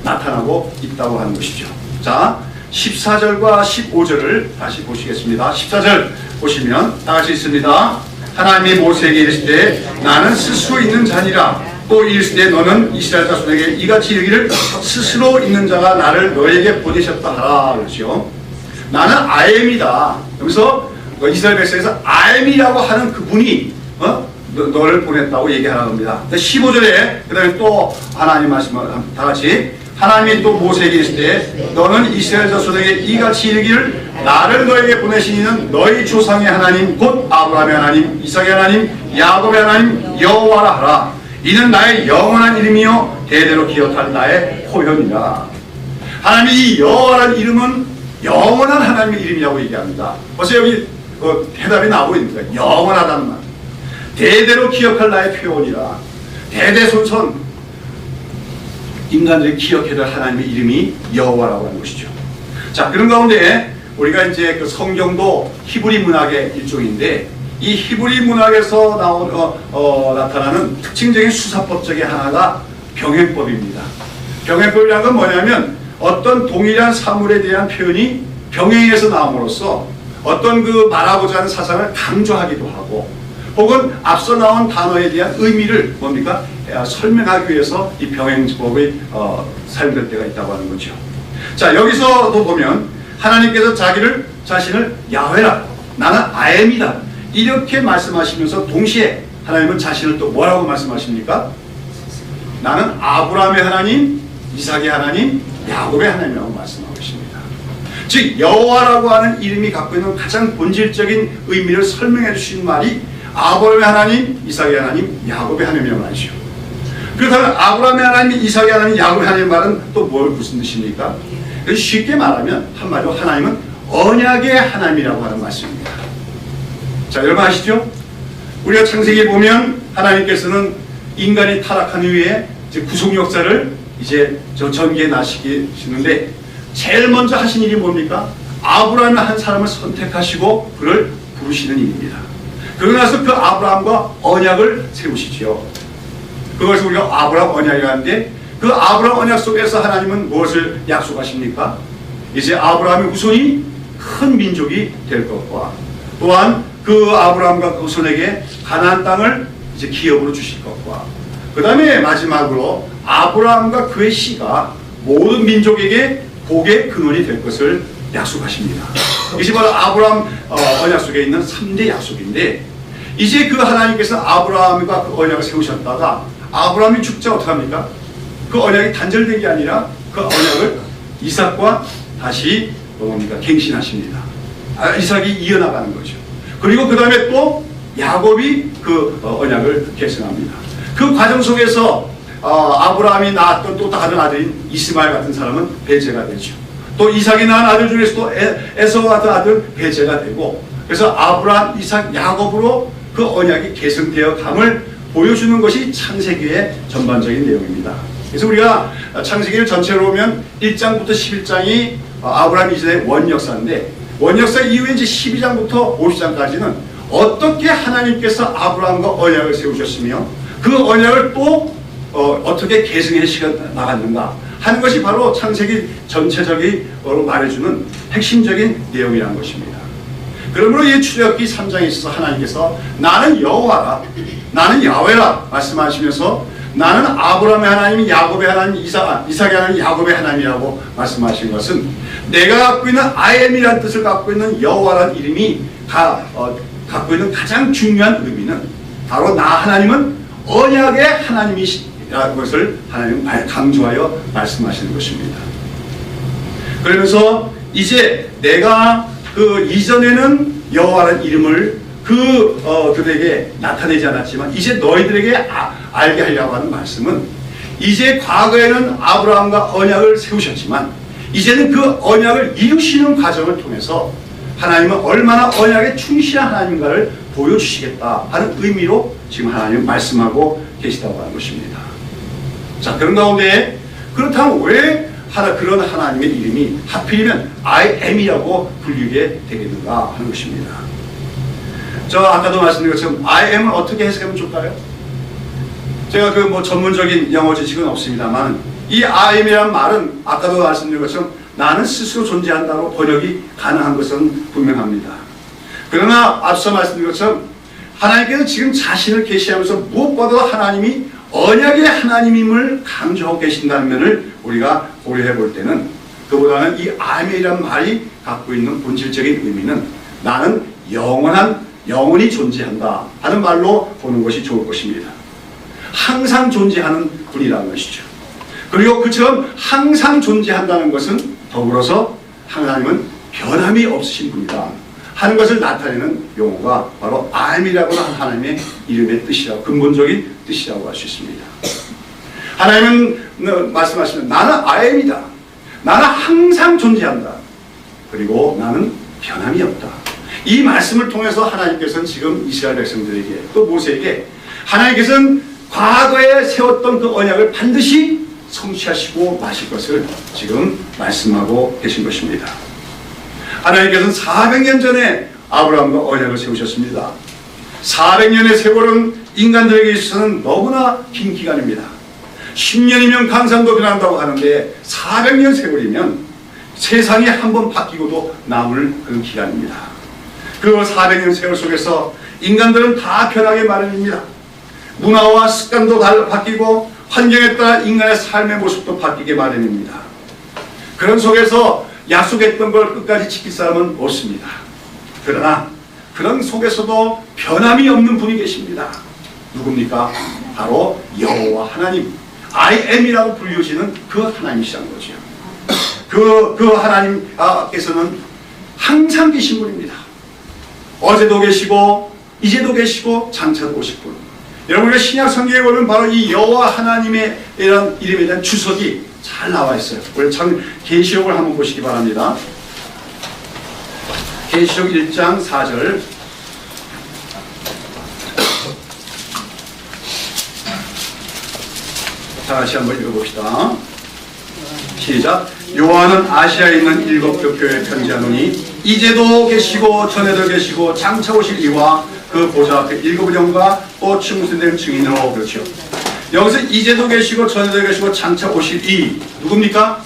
나타나고 있다고 하는 것이죠. 자, 14절과 15절을 다시 보시겠습니다. 14절 보시면 다 같이 있습니다. 하나님이 모세에게 이르시되 나는 스스로 있는 자니라. 또 이르시되 너는 이스라엘 자손에게 이같이 이르기를 스스로 있는 자가 나를 너에게 보내셨다 하라. 그렇죠. 나는 I am이다. 여기서 이스라엘 백성에서 I am이라고 하는 그분이 너를 보냈다고 얘기하는 겁니다. 15절에 그 다음에 또 하나님 말씀을 다 같이, 하나님이 또 모세에게 이르시되 너는 이스라엘 자손에게 이같이 이르기를 나를 너에게 보내신 이는 너희 조상의 하나님 곧 아브라함의 하나님, 이삭의 하나님, 야곱의 하나님 여호와라 하라. 이는 나의 영원한 이름이요 대대로 기억할 나의 호연이라. 하나님이 이 여호와라는 이름은 영원한 하나님의 이름이라고 얘기합니다. 벌써 여기 해답이 나오고 있습니다. 영원하다는 말. 대대로 기억할 나의 표현이라. 대대손손 인간들이 기억해야 될 하나님의 이름이 여호와라고 하는 것이죠. 자, 그런 가운데 우리가 이제 그 성경도 히브리 문학의 일종인데, 이 히브리 문학에서 나타나는 특징적인 수사법 중에 하나가 병행법입니다. 병행법이라는 건 뭐냐면 어떤 동일한 사물에 대한 표현이 병행해서 나옴으로써 어떤 그 말하고자 하는 사상을 강조하기도 하고, 혹은 앞서 나온 단어에 대한 의미를 뭡니까? 설명하기 위해서 이 병행법이 사용될 때가 있다고 하는 거죠. 자, 여기서도 보면 하나님께서 자신을 야훼라, 나는 I am이다 이렇게 말씀하시면서 동시에 하나님은 자신을 또 뭐라고 말씀하십니까? 나는 아브라함의 하나님, 이삭의 하나님, 야곱의 하나님이라고 말씀하고 있습니다. 즉 여호와라고 하는 이름이 갖고 있는 가장 본질적인 의미를 설명해 주신 말이 아브라함의 하나님, 이삭의 하나님, 야곱의 하나님이라고 말이죠. 그렇다면 아브라함의 하나님, 이삭의 하나님, 야곱의 하나님 말은 또 무슨 뜻입니까? 쉽게 말하면 한마디로 하나님은 언약의 하나님이라고 하는 말씀입니다. 자, 여러분 아시죠? 우리가 창세기에 보면 하나님께서는 인간이 타락한 후에 이제 구속 역사를 이제 저 전기에 나시는데 제일 먼저 하신 일이 뭡니까? 아브라함 한 사람을 선택하시고 그를 부르시는 일입니다. 그러고 나서 그 아브라함과 언약을 세우시죠. 그것을 우리가 아브라함 언약이라고 하는데 그 아브라함 언약 속에서 하나님은 무엇을 약속하십니까? 이제 아브라함의 후손이 큰 민족이 될 것과 또한 그 아브라함과 그 후손에게 가나안 땅을 이제 기업으로 주실 것과 그 다음에 마지막으로 아브라함과 그의 씨가 모든 민족에게 복의 근원이 될 것을 약속하십니다. 이것이 바로 아브라함 언약 속에 있는 3대 약속인데 이제 그 하나님께서 아브라함과 그 언약을 세우셨다가 아브라함이 죽자 어떡합니까? 그 언약이 단절된 게 아니라 그 언약을 이삭과 다시 뭡니까? 갱신하십니다. 이삭이 이어나가는 거죠. 그리고 그 다음에 또 야곱이 그 언약을 계승합니다. 그 과정 속에서 아브라함이 낳았던 또 다른 아들인 이스마엘 같은 사람은 배제가 되죠. 또 이삭이 낳은 아들 중에서도 에서 같은 아들 배제가 되고 그래서 아브라함, 이삭, 야곱으로 그 언약이 계승되어 감을 보여주는 것이 창세기의 전반적인 내용입니다. 그래서 우리가 창세기를 전체로 보면 1장부터 11장이 아브라함 이전의 원역사인데 원역사 이후에 이제 12장부터 50장까지는 어떻게 하나님께서 아브라함과 언약을 세우셨으며 그 언약을 또 어떻게 계승해 나갔는가 하는 것이 바로 창세기 전체적으로 말해주는 핵심적인 내용이라는 것입니다. 그러므로 이 출애굽기 3장에 있어서 하나님께서 나는 여호와라, 나는 야훼라 말씀하시면서 나는 아브라함의 하나님, 야곱의 하나님, 이삭의 하나님, 야곱의 하나님이라고 말씀하신 것은 내가 갖고 있는 아엠이라는 뜻을 갖고 있는 여호와라는 이름이 갖고 있는 가장 중요한 의미는 바로 나 하나님은 언약의 하나님이시라는 것을 하나님은 강조하여 말씀하시는 것입니다. 그러면서 이제 내가 그 이전에는 여호와라는 이름을 그들에게 나타내지 않았지만 이제 너희들에게 알게 하려고 하는 말씀은 이제 과거에는 아브라함과 언약을 세우셨지만 이제는 그 언약을 이루시는 과정을 통해서 하나님은 얼마나 언약에 충실한 하나님인가를 보여주시겠다 하는 의미로 지금 하나님은 말씀하고 계시다고 하는 것입니다. 자, 그런 가운데 그렇다면 왜 그런 하나님의 이름이 하필이면 I am이라고 불리게 되겠는가 하는 것입니다. 저 아까도 말씀드린 것처럼 I am을 어떻게 해석하면 좋을까요? 제가 그 전문적인 영어 지식은 없습니다만 이 I am이라는 말은 아까도 말씀드린 것처럼 나는 스스로 존재한다로 번역이 가능한 것은 분명합니다. 그러나 앞서 말씀드린 것처럼 하나님께서 지금 자신을 계시하면서 무엇보다 하나님이 언약의 하나님임을 강조하고 계신다는 면을 우리가 고려해 볼 때는 그보다는 이 아멘이라는 말이 갖고 있는 본질적인 의미는 나는 영원히 존재한다 하는 말로 보는 것이 좋을 것입니다. 항상 존재하는 분이라는 것이죠. 그리고 그처럼 항상 존재한다는 것은 더불어서 하나님은 변함이 없으신 분이다 하는 것을 나타내는 용어가 바로 아임이라고 하는 하나님의 이름의 뜻이라고 근본적인 뜻이라고 할 수 있습니다. 하나님은 말씀하시면 나는 아임이다. 나는 항상 존재한다. 그리고 나는 변함이 없다. 이 말씀을 통해서 하나님께서는 지금 이스라엘 백성들에게 또 모세에게 하나님께서는 과거에 세웠던 그 언약을 반드시 성취하시고 마실 것을 지금 말씀하고 계신 것입니다. 하나님께서는 400년 전에 아브라함과 언약을 세우셨습니다. 400년의 세월은 인간들에게 있어서는 너무나 긴 기간입니다. 10년이면 강산도 변한다고 하는데 400년 세월이면 세상이 한번 바뀌고도 남을 그런 기간입니다. 그 400년 세월 속에서 인간들은 다 변하게 마련입니다. 문화와 습관도 바뀌고 환경에 따라 인간의 삶의 모습도 바뀌게 마련입니다. 그런 속에서 약속했던 걸 끝까지 지킬 사람은 없습니다. 그러나 그런 속에서도 변함이 없는 분이 계십니다. 누굽니까? 바로 여호와 하나님, I am이라고 불리우시는 그 하나님이시라는 거죠. 그 하나님께서는 항상 계신 분입니다. 어제도 계시고 이제도 계시고 장차도 오실 분. 여러분의 신약 성경에 보면 바로 이 여호와 하나님의 이런 이름에 대한 주석이 잘 나와 있어요. 우리 계시록을 한번 보시기 바랍니다. 계시록 1장 4절. 다시 한번 읽어봅시다. 시작. 요한은 아시아에 있는 7교 교회에 편지하노니 이제도 계시고 전에도 계시고 장차 오실 이와 그 보좌 앞에 7 영과 또 충신된 증인으로. 그렇죠. 여기서 이제도 계시고 전에도 계시고 장차 오실 이 누굽니까?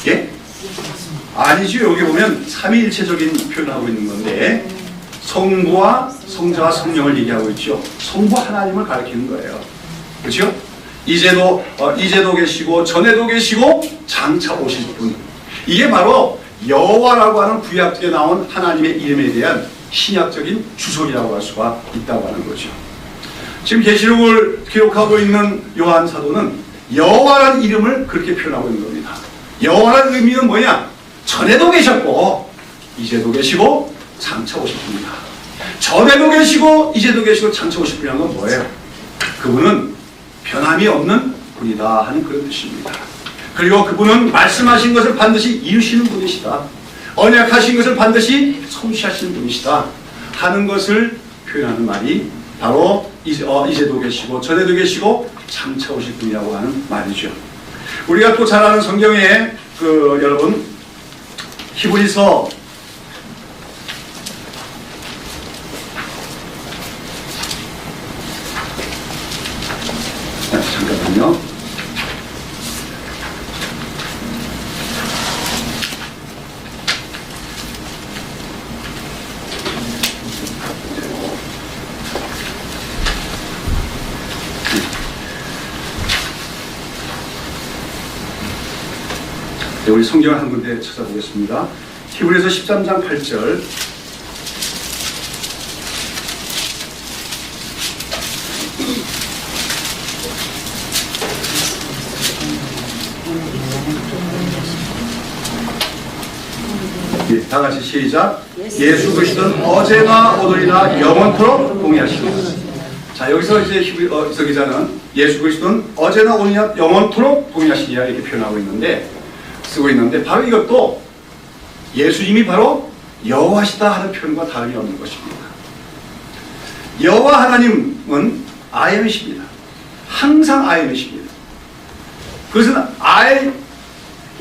예? 아니죠. 여기 보면 삼위일체적인 표현을 하고 있는 건데 성부와 성자와 성령을 얘기하고 있죠. 성부 하나님을 가리키는 거예요. 그렇죠? 이제도 계시고 전에도 계시고 장차 오실 분. 이게 바로 여호와라고 하는 구약에 나온 하나님의 이름에 대한 신약적인 주석이라고 할 수가 있다고 하는 거죠. 지금 계시록을 기록하고 있는 요한 사도는 여호와라는 이름을 그렇게 표현하고 있는 겁니다. 여호와라는 의미는 뭐냐? 전에도 계셨고 이제도 계시고 장차 오실 분이다. 전에도 계시고 이제도 계시고 장차 오실 분이라는 건 뭐예요? 그분은 변함이 없는 분이다 하는 그런 뜻입니다. 그리고 그분은 말씀하신 것을 반드시 이루시는 분이시다. 언약하신 것을 반드시 성취하시는 분이시다 하는 것을 표현하는 말이 바로 이제도 계시고 전에도 계시고 장차 오실 분이라고 하는 말이죠. 우리가 또 잘 아는 성경에 여러분 히브리서 잠깐만요. 우리 성경을 한 군데 찾아보겠습니다. 히브리서 13장 8절. 예, 다 같이 시작. 예수 그리스도는 어제나 오늘이나 영원토록 동일하시다. 자, 여기서 이제 히브리서 기자는 예수 그리스도는 어제나 오늘이나 영원토록 동일하시니라 이렇게 표현하고 있는데 쓰고 있는데 바로 이것도 예수님이 바로 여호와시다 하는 표현과 다름이 없는 것입니다. 여호와 하나님은 I am이십니다. 항상 I am이십니다. 그것은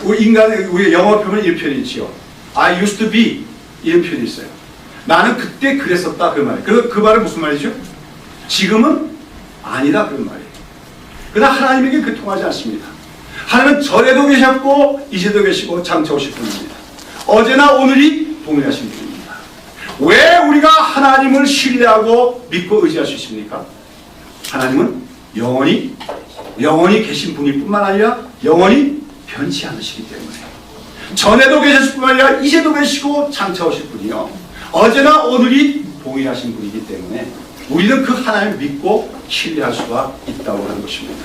우리 영어 표현은 이런 표현이 있지요. I used to be 이런 표현이 있어요. 나는 그때 그랬었다 그 말이에요. 그 말은 무슨 말이죠? 지금은 아니다 그런 말이에요. 그러나 하나님에게 그 통하지 않습니다. 하나님은 전에도 계셨고 이제도 계시고 장차 오실 분입니다. 어제나 오늘이 동일하신 분입니다. 왜 우리가 하나님을 신뢰하고 믿고 의지할 수 있습니까? 하나님은 영원히 계신 분일 뿐만 아니라 영원히 변치 않으시기 때문에 전에도 계셨을 뿐만 아니라 이제도 계시고 장차 오실 분이요 어제나 오늘이 동일하신 분이기 때문에 우리는 그 하나님을 믿고 신뢰할 수가 있다고 하는 것입니다.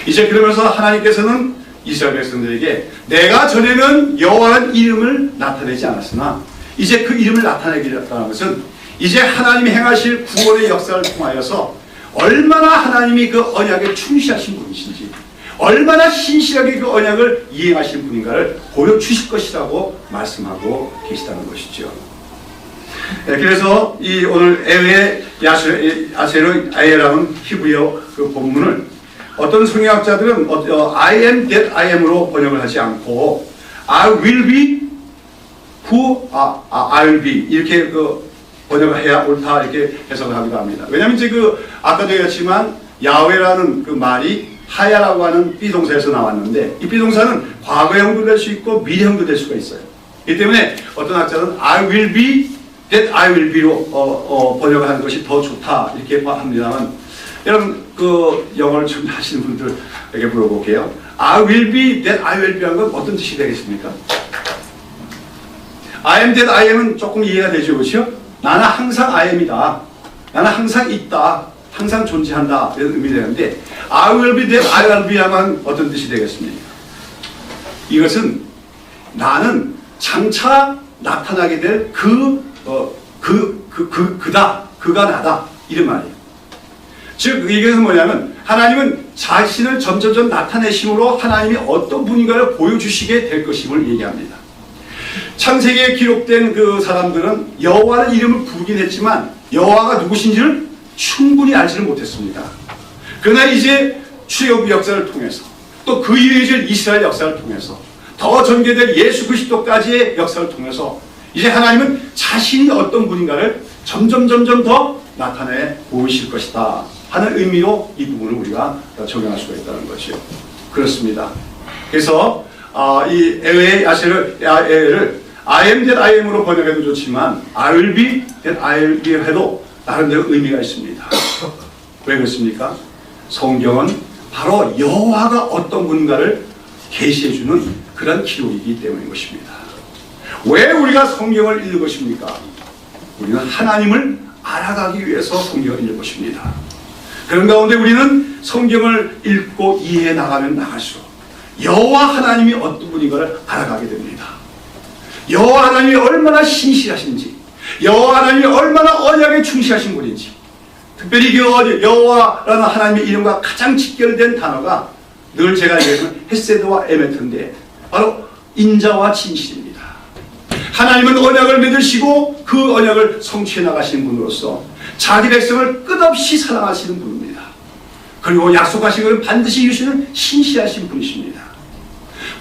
이제 그러면서 하나님께서는 이스라엘 백성들에게 내가 전에는 여호와라는 이름을 나타내지 않았으나 이제 그 이름을 나타내겠다는 것은 이제 하나님이 행하실 구원의 역사를 통하여서 얼마나 하나님이 그 언약에 충실하신 분이신지 얼마나 신실하게 그 언약을 이행하신 분인가를 보여주실 것이라고 말씀하고 계시다는 것이죠. 네, 그래서 이 오늘 에웨 야세로 아예라는 히브리어 그 본문을 어떤 성경학자들은 I am that I am으로 번역을 하지 않고 I will be who I will be 이렇게 번역을 해야 옳다 이렇게 해석을 하기도 합니다. 왜냐하면 이제 아까도 얘기했지만 야훼라는 그 말이 하야라고 하는 비동사에서 나왔는데 이 비동사는 과거형도 될 수 있고 미래형도 될 수가 있어요. 이 때문에 어떤 학자는 I will be that I will be로 번역을 하는 것이 더 좋다 이렇게 합니다만 여러분 영어를 좀 하시는 분들에게 물어볼게요. I will be that I will be 하는 건 어떤 뜻이 되겠습니까? I am that I am은 조금 이해가 되죠, 그렇죠? 나는 항상 I am이다. 나는 항상 있다. 항상 존재한다. 이런 의미 되는데 I will be that I will be 하면 어떤 뜻이 되겠습니까? 이것은 나는 장차 나타나게 될 그가 나다. 이런 말이에요. 즉 이것은 뭐냐면 하나님은 자신을 점점점 나타내심으로 하나님이 어떤 분인가를 보여주시게 될 것임을 얘기합니다. 창세기에 기록된 그 사람들은 여호와는 이름을 부르긴 했지만 여호와가 누구신지를 충분히 알지는 못했습니다. 그러나 이제 출애굽 역사를 통해서 또 그 이어질 이스라엘 역사를 통해서 더 전개될 예수 그리스도까지의 역사를 통해서 이제 하나님은 자신이 어떤 분인가를 점점 더 나타내 보이실 것이다 하는 의미로 이 부분을 우리가 적용할 수가 있다는 것이요. 그렇습니다. 그래서 이 에의 야세를 I am that I am으로 번역해도 좋지만 I will be that I will be 해도 나름대로 의미가 있습니다. 왜 그렇습니까? 성경은 바로 여호와가 어떤 분인가를 계시해주는 그런 기록이기 때문인 것입니다. 왜 우리가 성경을 읽는 것입니까? 우리는 하나님을 알아가기 위해서 성경을 읽는 것입니다. 그런 가운데 우리는 성경을 읽고 이해해 나가면 나갈수록 여호와 하나님이 어떤 분인가를 알아가게 됩니다. 여호와 하나님이 얼마나 신실하신지, 여호와 하나님이 얼마나 언약에 충실하신 분인지, 특별히 그 여호와라는 하나님의 이름과 가장 직결된 단어가 늘 제가 얘기하는 헤세드와 에메트인데 바로 인자와 진실입니다. 하나님은 언약을 맺으시고 그 언약을 성취해 나가시는 분으로서 자기 백성을 끝없이 사랑하시는 분입니다. 그리고 약속하신 것을 반드시 이루시는 신실하신 분이십니다.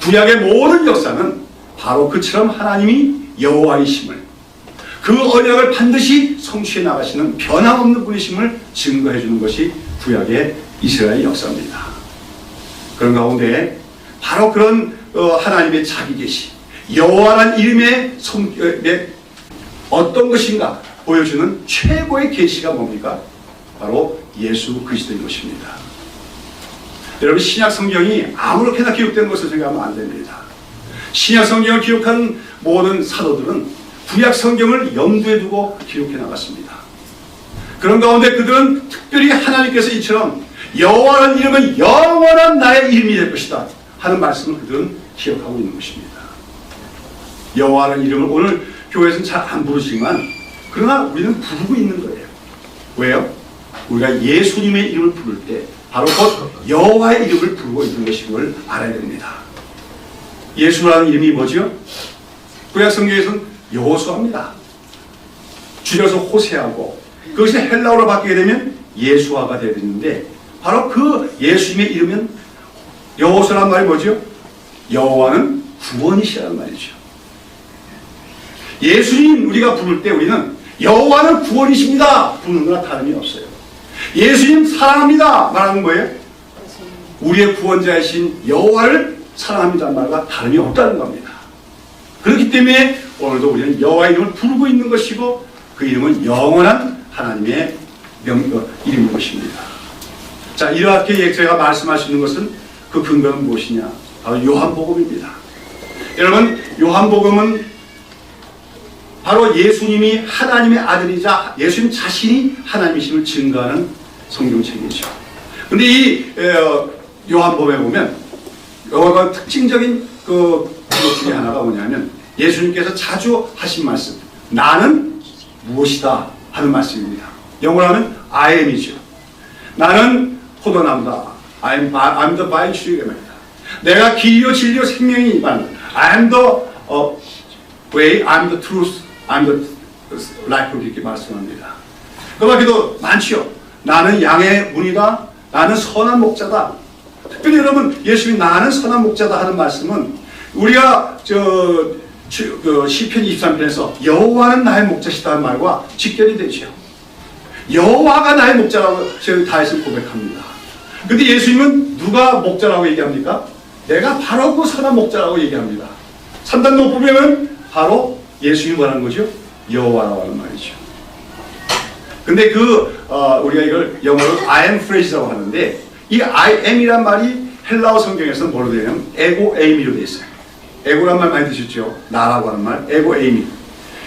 구약의 모든 역사는 바로 그처럼 하나님이 여호와이심을, 그 언약을 반드시 성취해 나가시는 변함없는 분이심을 증거해 주는 것이 구약의 이스라엘 역사입니다. 그런 가운데 바로 그런 하나님의 자기 계시, 여호와라는 이름의 어떤 것인가 보여주는 최고의 계시가 뭡니까? 바로 예수 그리스도인 것입니다. 여러분, 신약 성경이 아무렇게나 기록된 것을 생각하면 안 됩니다. 신약 성경을 기록한 모든 사도들은 구약 성경을 염두에 두고 기록해 나갔습니다. 그런 가운데 그들은 특별히 하나님께서 이처럼 여호와라는 이름은 영원한 나의 이름이 될 것이다 하는 말씀을 그들은 기억하고 있는 것입니다. 여호와라는 이름을 오늘 교회에서는 잘 안 부르지만 그러나 우리는 부르고 있는 거예요. 왜요? 우리가 예수님의 이름을 부를 때 바로 곧 여호와의 이름을 부르고 있는 것임을 알아야 됩니다. 예수라는 이름이 뭐죠? 구약 성경에서는 여호수아입니다. 줄여서 호세하고 그것이 헬라어로 바뀌게 되면 예수아가 되는데 바로 그 예수님의 이름은 여호수아란 말이 뭐죠? 여호와는 구원이시라는 말이죠. 예수님 우리가 부를 때 우리는 여호와는 구원이십니다 부르는 거나 다름이 없어요. 예수님 사랑합니다 말하는 거예요. 우리의 구원자이신 여호와를 사랑합니다 말과 다름이 없다는 겁니다. 그렇기 때문에 오늘도 우리는 여호와의 이름을 부르고 있는 것이고 그 이름은 영원한 하나님의 이름인 것입니다. 자, 이렇게 제가 말씀하시는 것은 그 근거는 무엇이냐? 바로 요한복음입니다. 여러분, 요한복음은 바로 예수님이 하나님의 아들이자 예수님 자신이 하나님이심을 증거하는 성경책이죠. 근데 이 요한복음에 보면 요한복음 특징적인 그 기록 중에 하나가 뭐냐면 예수님께서 자주 하신 말씀, 나는 무엇이다 하는 말씀입니다. 영어로 하면 I am이죠. 나는 포도나무다. I'm the vine tree입니다. 내가 길이요 진리요 생명이 있다. I'm the way, I'm the truth, I'm the life 이렇게 말씀합니다. 그 밖에도 많지요. 나는 양의 문이다. 나는 선한 목자다. 특별히 여러분 예수님이 나는 선한 목자다 하는 말씀은 우리가 시편 23편에서 여호와는 나의 목자시다 하는 말과 직결이 되죠. 여호와가 나의 목자라고 다윗은 고백합니다. 근데 예수님은 누가 목자라고 얘기합니까? 내가 바로 그 선한 목자라고 얘기합니다. 3단 높으면 바로 예수님이 뭐라는 거죠? 여호와라고 하는 말이죠. 근데 우리가 이걸 영어로 I am phrase라고 하는데 이 I am이란 말이 헬라어 성경에서는 뭐로 되냐면 에고 에이미로 되어 있어요. 에고란 말 많이 드셨죠? 나라고 하는 말, 에고 에이미.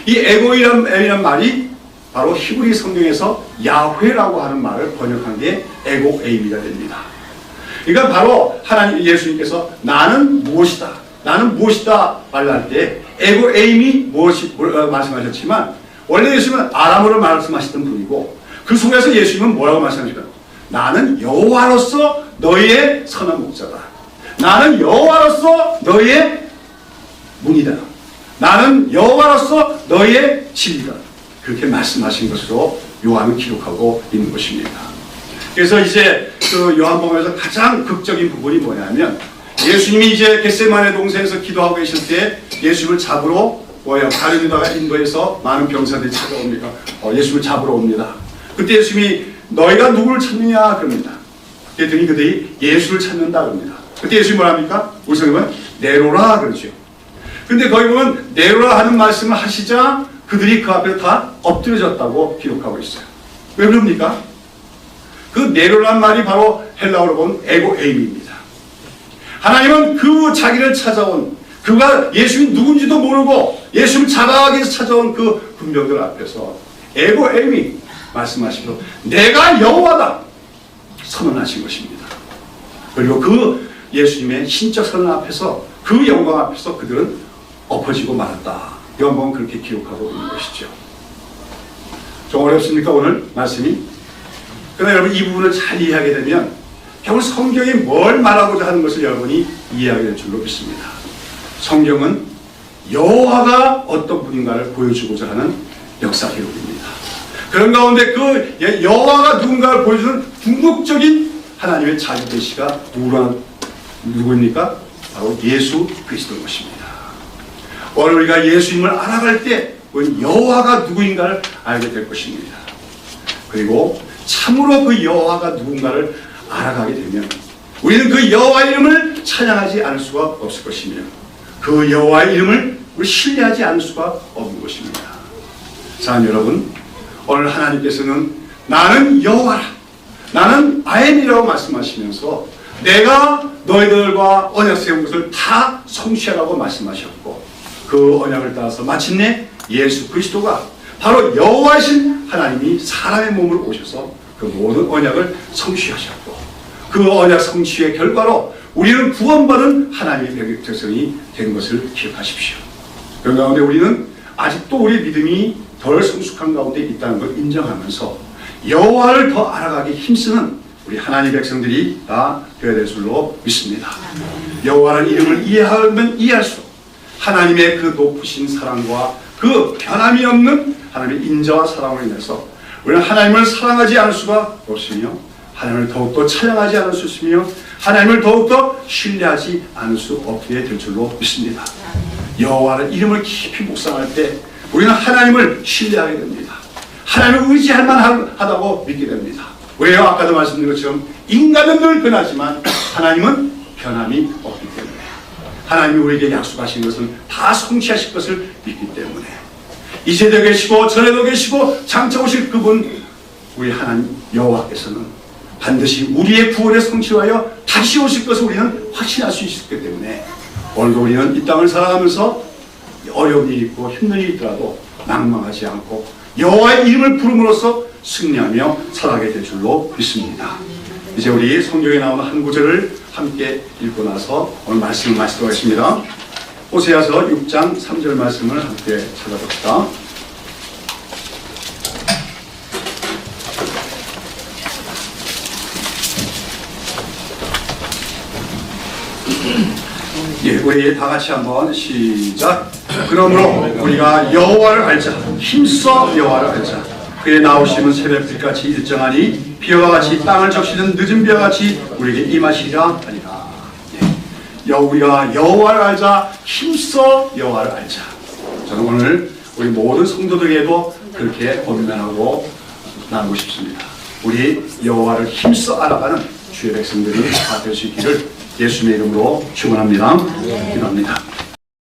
이 에고이란 말이 바로 히브리 성경에서 야훼라고 하는 말을 번역한 게 에고 에이미가 됩니다. 그러니까 바로 하나님 예수님께서 나는 무엇이다, 나는 무엇이다 말할 때 에고 에이미 무엇이 말씀하셨지만 원래 예수님은 아람어로 말씀하시던 분이고 그 속에서 예수님은 뭐라고 말씀하십니까? 나는 여호와로서 너희의 선한 목자다. 나는 여호와로서 너희의 문이다. 나는 여호와로서 너희의 진리다. 그렇게 말씀하신 것으로 요한은 기록하고 있는 것입니다. 그래서 이제 그 요한복음에서 가장 극적인 부분이 뭐냐면 예수님이 이제 겟세마네 동산에서 기도하고 계실 때 예수님을 잡으러 다른 유다가 인도에서 많은 병사들이 찾아옵니다. 예수님을 잡으러 옵니다. 그때 예수님이 너희가 누구를 찾느냐 그럽니다. 그랬더니 그들이 예수를 찾는다 그럽니다. 그때 예수님이 뭐랍니까? 우선은 내로라 그러죠. 근데 거기 보면 내로라 하는 말씀을 하시자 그들이 그 앞에 다 엎드려졌다고 기록하고 있어요. 왜 그럽니까? 그 내로란 말이 바로 헬라어로 보면 에고에임입니다. 하나님은 그 자기를 찾아온 그가 예수님이 누군지도 모르고 예수님을 잡아가기 위해서 찾아온 그 군병들 앞에서 에고에임이 말씀하시고 내가 여호와다 선언하신 것입니다. 그리고 그 예수님의 신적 선언 앞에서 그 영광 앞에서 그들은 엎어지고 말았다. 요한복음은 그렇게 기록하고 있는 것이죠. 좀 어렵습니까 오늘 말씀이? 그러나 여러분 이 부분을 잘 이해하게 되면 결국 성경이 뭘 말하고자 하는 것을 여러분이 이해하게 될 줄로 믿습니다. 성경은 여호와가 어떤 분인가를 보여주고자 하는 역사 기록입니다. 그런 가운데 그 여호와가 누군가를 보여주는 궁극적인 하나님의 자기 계시가 누구입니까? 바로 예수 그리스도인 것입니다. 오늘 우리가 예수님을 알아갈 때 우리는 여호와가 누구인가를 알게 될 것입니다. 그리고 참으로 그 여호와가 누군가를 알아가게 되면 우리는 그 여호와 이름을 찬양하지 않을 수가 없을 것이며 그 여호와의 이름을 우리 신뢰하지 않을 수가 없는 것입니다. 자, 여러분 오늘 하나님께서는 나는 여호와라 나는 아엠이라고 말씀하시면서 내가 너희들과 언약 세운 것을 다 성취하라고 말씀하셨고 그 언약을 따라서 마침내 예수 그리스도가 바로 여호와이신 하나님이 사람의 몸으로 오셔서 그 모든 언약을 성취하셨고 그 언약 성취의 결과로 우리는 구원받은 하나님의 백성이 된 것을 기억하십시오. 그런 가운데 우리는 아직도 우리 믿음이 덜 성숙한 가운데 있다는 걸 인정하면서 여호와를 더 알아가기 힘쓰는 우리 하나님의 백성들이 다 되어야 될 줄로 믿습니다. 여호와라는 이름을 이해하면 이해할수록 하나님의 그 높으신 사랑과 그 변함이 없는 하나님의 인자와 사랑으로 인해서 우리는 하나님을 사랑하지 않을 수가 없으며 하나님을 더욱더 찬양하지 않을 수 있으며 하나님을 더욱더 신뢰하지 않을 수 없게 될 줄로 믿습니다. 여호와의 이름을 깊이 묵상할 때 우리는 하나님을 신뢰하게 됩니다. 하나님을 의지할 만하다고 믿게 됩니다. 왜요? 아까도 말씀드린 것처럼 인간은 늘 변하지만 하나님은 변함이 없기 때문에 하나님이 우리에게 약속하신 것은 다 성취하실 것을 믿기 때문에 이제도 계시고 전에도 계시고 장차 오실 그분 우리 하나님 여호와께서는 반드시 우리의 구원의 성취하여 다시 오실 것을 우리는 확신할 수 있기 때문에 오늘도 우리는 이 땅을 살아가면서 어려운 일이 있고 힘든 일이 있더라도 낭망하지 않고 여호와의 이름을 부름으로써 승리하며 살아가게 될 줄로 믿습니다. 이제 우리 성경에 나오는 한 구절을 함께 읽고 나서 오늘 말씀을 마치도록 하겠습니다. 호세아서 6장 3절 말씀을 함께 찾아봅시다. 예, 우리 다 같이 한번 시작. 그러므로 우리가 여호와를 알자. 힘써 여호와를 알자. 그의 나오심은 새벽빛같이 일정하니 비와 같이 땅을 적시는 늦은 비와 같이 우리에게 임하시리라 하니라. 예. 우리가 여호와를 알자. 힘써 여호와를 알자. 저는 오늘 우리 모든 성도들에게도 그렇게 권면하고 나누고 싶습니다. 우리 여호와를 힘써 알아가는 주의 백성들이 다 될 수 있기를 예수님의 이름으로 축원합니다. 기도합니다.